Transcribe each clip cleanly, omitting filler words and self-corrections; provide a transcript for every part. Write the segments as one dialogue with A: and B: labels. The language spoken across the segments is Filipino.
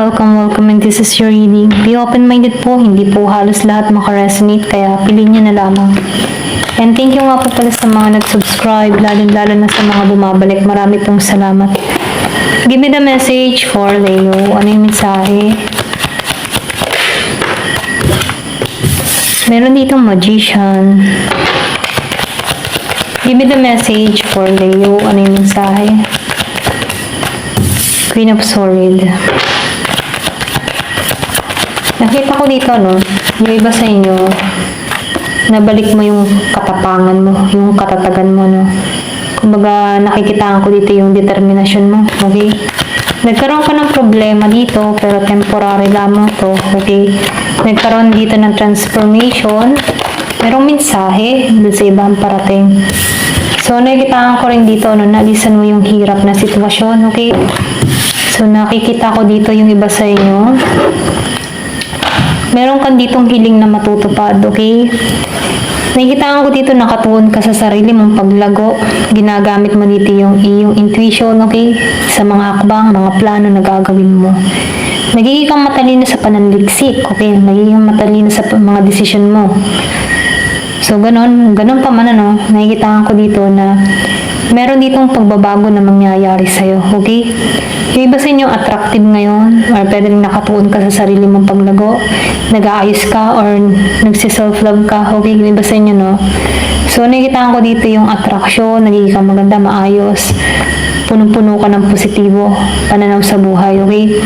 A: welcome, and this is your reading. Be open-minded po, hindi po halos lahat makaresonate, kaya piliin nyo na lamang. And thank you nga po pala sa mga nag-subscribe, lalo na sa mga bumabalik. Marami pong salamat. Give me the message for Leo. Ano yung mensahe? Meron ditong Magician. Give me the message for Leo. Ano yung mensahe? Queen of Swords. Nakita ko dito, no? Yung iba sa inyo, nabalik mo yung katapangan mo, yung katatagan mo, no? Kumbaga, nakikitaan ko dito yung determinasyon mo, okay? Nagkaroon ka ng problema dito, pero temporary lamang to, okay? Nagkaroon dito ng transformation, merong mensahe dun sa ibang parating. So, nakikitaan ko rin dito, no? Naalisan mo yung hirap na sitwasyon, okay? So, nakikita ko dito yung iba sa inyo. Meron kang ditong hiling na matutupad, okay? Nakikita ko dito nakatuon ka sa sarili mong paglago. Ginagamit mo dito yung iyong intuition, okay? Sa mga akbang, mga plano na gagawin mo. Nagiging kang matalino sa pananliksik, okay? Nagiging matalino sa mga desisyon mo. So, ganun pa man, ano? Nakikita ko dito na meron ditong pagbabago na mangyayari sa'yo, okay? Yung iba sa inyo attractive ngayon, or pwede rin nakatuon ka sa sarili mong paglago, nag-aayos ka, or nagsi-self-love ka, okay? Yung iba sa inyo, no? So, nakikita ko dito yung attraction, nagiging kang maganda, maayos, punong-puno ka ng positibo, pananaw sa buhay, okay?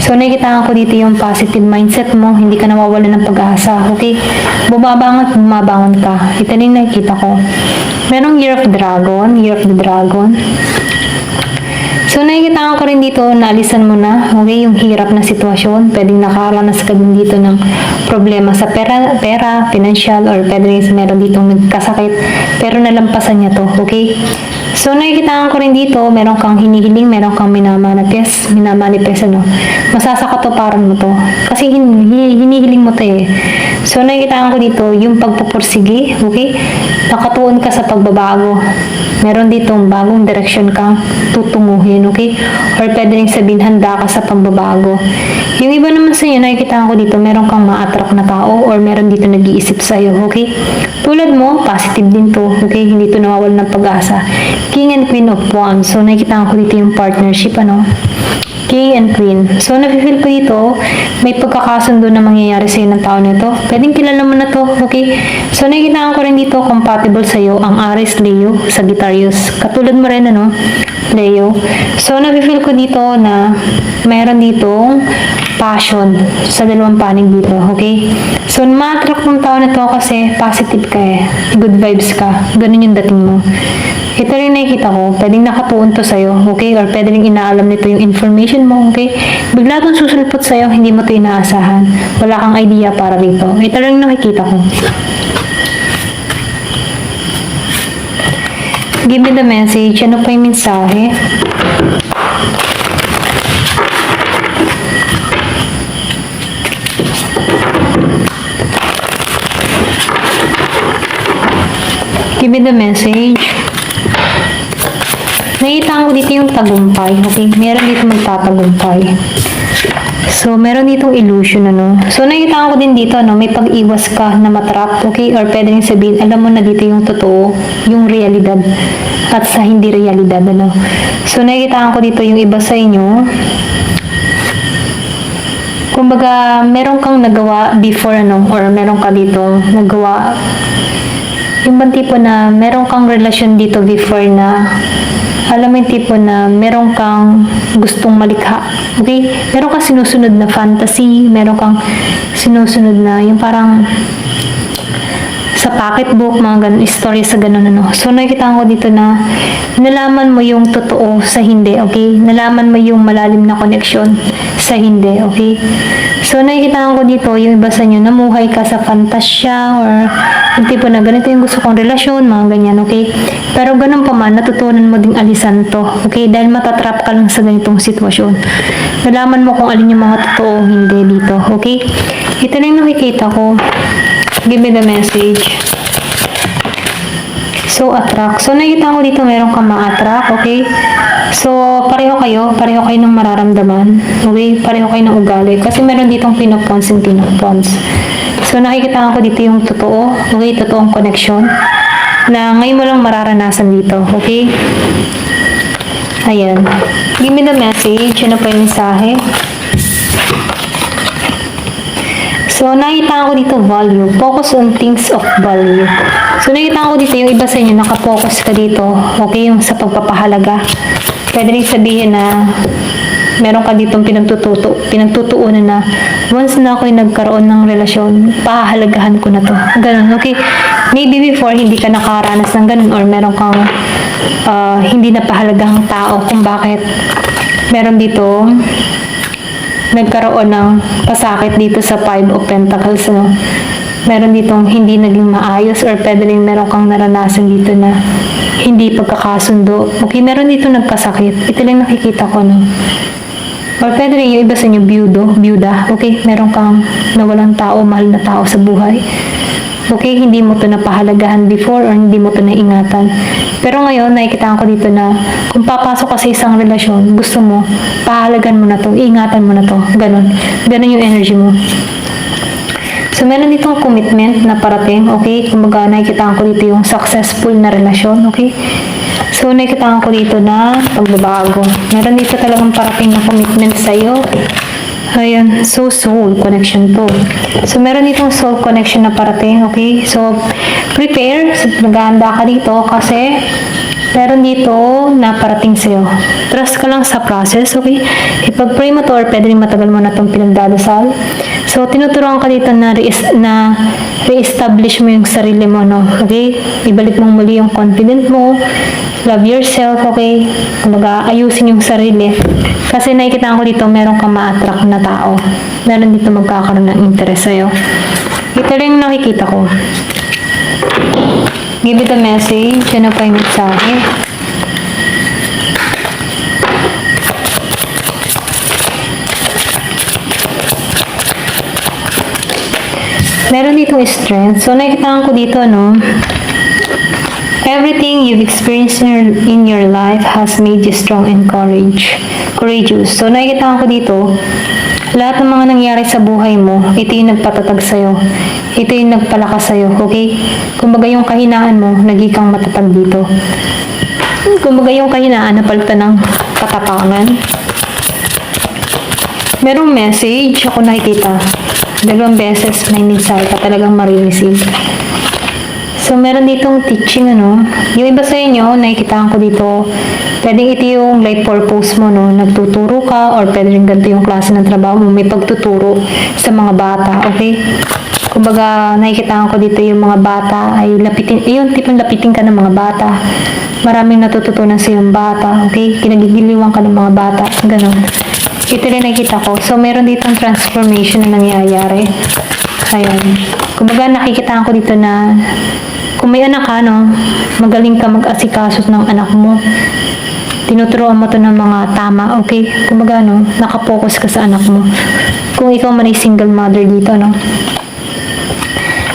A: So, nakikita ko dito yung positive mindset mo, hindi ka nawawalan ng pag-asa, okay? Bumabangon ka. Ito na yung nakikita ko. Merong Year of the Dragon. So, nakikita ko rin dito, naalisan mo na, okay, yung hirap na sitwasyon. Pwedeng nakaranas ka din dito ng problema sa pera, financial, or pwede rin meron ditong nagkasakit, pero nalampasan niya to, okay? So, nakikita ko rin dito, meron kang hinihiling, meron kang minamanifest, ano. Masasakatuparan mo to. Kasi hinihiling mo to eh. So, nakikita ko dito, yung pagpupursigi, okay? Nakatuon ka sa pagbabago. Meron ditong bagong direksyon kang tutunguhin, okay? Or pwede rin sabihin, handa ka sa pagbabago. Yung iba naman sa inyo, nakikita ko dito, meron kang ma-attract na tao, or meron dito nag-iisip sa'yo, okay? Tulad mo, positive din to, okay? Hindi to nawawala ng pag-asa. King and Queen of Wands. So, nakikita ko dito yung partnership, ano? King and Queen. So, nafe-feel ko dito, may pagkakasundo na mangyayari sa'yo ng tao nito. Pwedeng kilala mo na to, okay? So, nakikita ko rin dito, compatible sa'yo ang Aries, Leo, Sagittarius. Katulad mo rin, ano? Leo. So, nafe-feel ko dito na mayroon ditong passion sa dalawang panig dito, okay? So, ma-attract ng tao na to kasi positive ka eh. Good vibes ka. Ganun yung dating mo. Ito rin nakikita ko, pwedeng nakatuon to sa'yo, okay? Or pwede rin inaalam nito yung information mo, okay? Bigla itong susulpot sa'yo, hindi mo ito inaasahan. Wala kang idea para dito. Ito rin nakikita ko. Give me the message. Ano pa yung mensahe? Give me the message. Nakita ko dito yung tagumpay, okay? Meron dito magtatagumpay. So, meron ditong illusion, ano? So, nakita ko din dito, no? May pag-iwas ka na matrap, okay? Or pwede rin sabihin, alam mo na dito yung totoo, yung realidad, at sa hindi realidad, ano? So, nakita ko dito yung iba sa inyo. Kumbaga, meron kang nagawa before, ano? Or meron ka dito nagawa. Yung bang tipo na meron kang relasyon dito before na alam mo yung tipo na meron kang gustong malikha, okay? Meron kang sinusunod na fantasy, meron kang sinusunod na yung parang sa pocketbook, mga ganun, istorya sa ganun, ano. So, nakikita ko dito na nalaman mo yung totoo sa hindi, okay? Nalaman mo yung malalim na connection sa hindi, okay? So, nakikita ko dito, yung iba sa inyo, namuhay ka sa fantasya, or yung tipo na ganito yung gusto kong relasyon, mga ganyan, okay? Pero ganun pa man, natutunan mo ding alisan to, okay? Dahil matatrap ka lang sa ganitong sitwasyon. Nalaman mo kung alin yung mga totoo, hindi dito, okay? Ito na yung nakikita ko. Give me the message. So, attract. So, nakikita ko dito meron kang ma-attract, okay? So, pareho kayo ng mararamdaman, okay? Pareho kayo ng ugali. Kasi meron ditong pinopons and pinopons. So, nakikita ko dito yung totoo, okay? Totoong connection na ngayon mo lang mararanasan dito, okay? Ayan. Give me the message. Ano pa yung mensahe? So, nakita ko dito value. Focus on things of value. So, nakita ko dito yung iba sa inyo, nakapokus ka dito. Okay, yung sa pagpapahalaga. Pwede rin sabihin na meron ka ditong pinagtutuunan na once na ako'y nagkaroon ng relasyon, pahahalagahan ko na to. Ganun, okay? Maybe before, hindi ka nakaranas ng ganun or meron kang hindi napahalagahang tao kung bakit meron dito nagkaroon ng pasakit dito sa Five of Pentacles, no? Meron ditong hindi naging maayos or pwede rin meron kang naranasan dito na hindi pagkakasundo. Okay, meron dito nagkasakit. Ito lang nakikita ko, no? Or pwede rin yung iba sa inyo, byuda. Okay, meron kang nawalang tao, mahal na tao sa buhay. Okay, hindi mo to napahalagahan before or hindi mo to naingatan. Pero ngayon, nakikita ko dito na kung papasok ka sa isang relasyon, gusto mo, pahalagan mo na to, iingatan mo na to. Ganon. Ganon yung energy mo. So, meron ditong commitment na parating, okay? Kumbaga, nakikita ko dito yung successful na relasyon, okay? So, nakikita ko dito na pagbabago. Meron dito talagang parating na commitment sa'yo. Ayan, so soul connection to. So, meron ditong soul connection na parating, okay? So, prepare. So, naghahanda ka dito kasi meron dito na parating sa'yo. Trust ka lang sa process, okay? Ipag-pray mo to or pwede rin matagal mo na itong pinagdadasal. So, tinuturuan ka dito na re-establish mo yung sarili mo, no? Okay? Ibalik mo muli yung confident mo. Love yourself, okay? Kumbaga, ayusin yung sarili. Kasi nakikita ko dito, meron kang ma-attract na tao. Meron dito magkakaroon ng interest sa'yo. Ito rin yung nakikita ko. Give it a message. Ano pa yung mensahe? Meron dito strength. So, nakikita ko dito, no? Everything you've experienced in your life has made you strong and courageous. So, nakikita ko dito, lahat ng mga nangyari sa buhay mo, ito yung nagpatatag sa'yo. Ito yung nagpalakas sa'yo, okay? Kumbaga yung kahinaan mo, naging kang matatag dito. Kumbaga yung kahinaan, napalitan ng katapangan. Merong message ako nakikita. 2 beses may mensahe ka talagang marireceive. So, meron ditong teaching, ano. Yung iba sa inyo, nakikita ko dito, pwedeng ito yung life purpose mo, no. Nagtuturo ka, or pwede rin ganito yung klase ng trabaho mo, may pagtuturo sa mga bata, okay? Kumbaga, nakikita ko dito yung mga bata ay lapitin, yung tipong lapitin ka ng mga bata. Maraming natututunan sa yung bata, okay? Kinagigiliwan ka ng mga bata, ganun. Ito rin nakikita ko. So, meron ditong transformation na nangyayari. Ayan. Kumbaga, nakikita ko dito na kung may anak ka, no, magaling ka mag-asikaso ng anak mo. Tinuturuan mo to ng mga tama, okay? Kumbaga, no, nakapokus ka sa anak mo. Kung ikaw man ay single mother dito, no.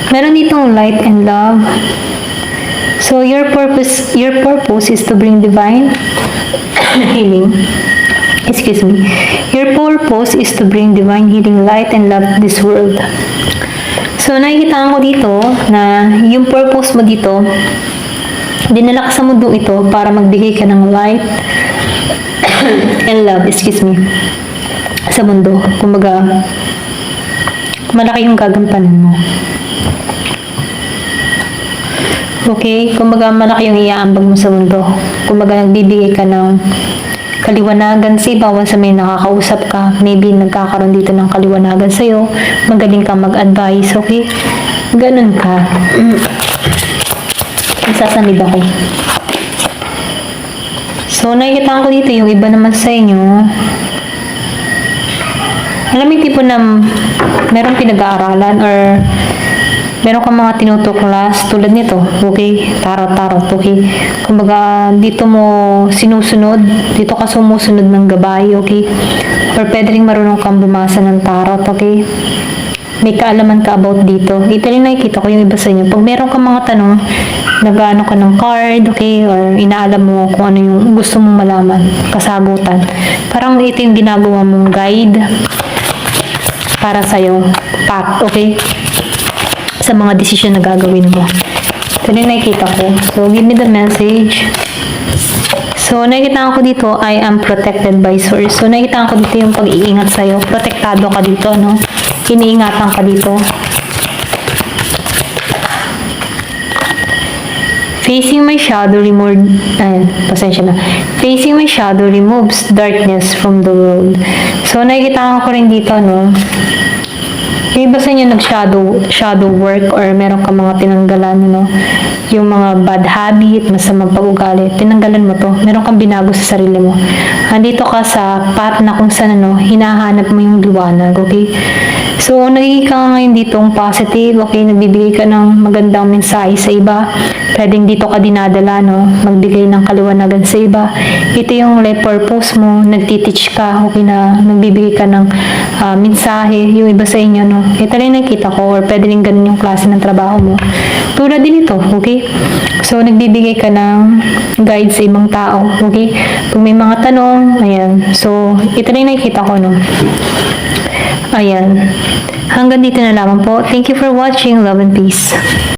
A: Meron ditong light and love. So, your purpose is to bring divine healing. Excuse me. Your purpose is to bring divine healing, light, and love to this world. So, nakikita ko dito na yung purpose mo dito, dinala ka sa mundo ito para magbigay ka ng light and love, sa mundo. Kumbaga, malaki yung gagampanan mo. Okay? Kumbaga, malaki yung iaambag mo sa mundo. Kumbaga, nagbibigay ka ng kaliwanagan sa iba, sa may nakakausap ka, maybe nagkakaroon dito ng kaliwanagan sa'yo, magaling ka mag-advise, okay? Ganun ka. Isasanib ako. So, nakikita ko dito, yung iba naman sa inyo, alam mo yung tipo na merong pinag-aaralan or meron kang mga tinutuklas tulad nito, okay? Tarot, okay? Kumbaga, dito mo sinusunod, dito ka sumusunod ng gabay, okay? Or pwede rin marunong kang bumasa ng tarot, okay? May kaalaman ka about dito. Ito rin nakikita ko yung iba sa inyo. Pag meron kang mga tanong, nag-ano ka ng card, okay, or inaalam mo kung ano yung gusto mong malaman, kasagutan. Parang ito yung ginagawa mong guide para sa'yo, path, okay, sa mga desisyon na gagawin mo. Ito na yung nakikita ko. So, give me the message. So, nakikita ko dito, I am protected by source. So, nakikita ko dito yung pag-iingat sa'yo. Protektado ka dito, no? Iniingatan ka dito. Facing my shadow pasensya na. Facing my shadow removes darkness from the world. So, nakikita ko rin dito, no? Yung iba sa inyo nag-shadow work or meron ka mga tinanggalan, no? Yung mga bad habit, masamang pag-ugali, tinanggalan mo to. Meron kang binago sa sarili mo. Andito ka sa path na kung saan, no, hinahanap mo yung liwanag, okay? So, nagiging ka ngayon ditong positive, okay? Nagbibigay ka ng magandang mensahe sa iba. Pwedeng dito ka dinadala, no? Magbigay ng kaliwanagan sa iba. Ito yung life purpose mo. Nagtiteach ka, okay, na nagbibigay ka ng mensahe. Yung iba sa inyo, no? Ito rin nakita ko, or pwede rin ganun yung klase ng trabaho mo. Tulad din ito, okay? So, nagbibigay ka ng guide sa ibang tao, okay? Kung may mga tanong, ayan. So, ito rin nakikita ko, no? Ayan. Hanggang dito na lamang po. Thank you for watching. Love and peace.